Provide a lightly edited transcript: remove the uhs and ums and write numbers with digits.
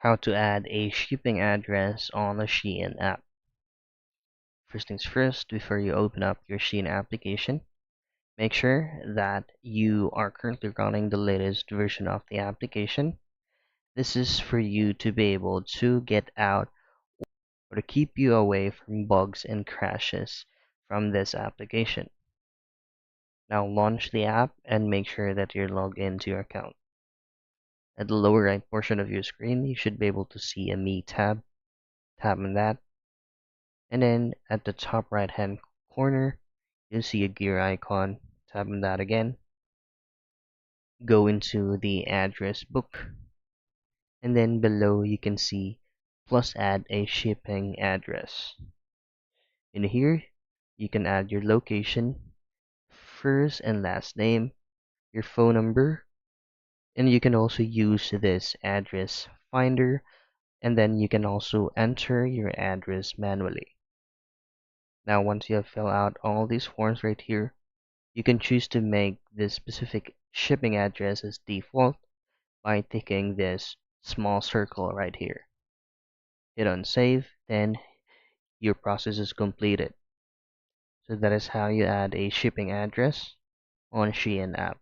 How to add a shipping address on the Shein app. First things first, before you open up your Shein application, make sure that you are currently running the latest version of the application. This is for you to be able to get out or to keep you away from bugs and crashes from this application. Now launch the app and make sure that you're logged into your account. At the lower right portion of your screen, you should be able to see a Me tab. Tap on that. And then at the top right hand corner, you'll see a gear icon. Tap on that again. Go into the address book. And then below you can see plus add a shipping address. In here, you can add your location, first and last name, your phone number, and you can also use this address finder, and then you can also enter your address manually. Now once you have filled out all these forms right here, you can choose to make this specific shipping address as default by ticking this small circle right here. Hit on save, then your process is completed. So that is how you add a shipping address on Shein app.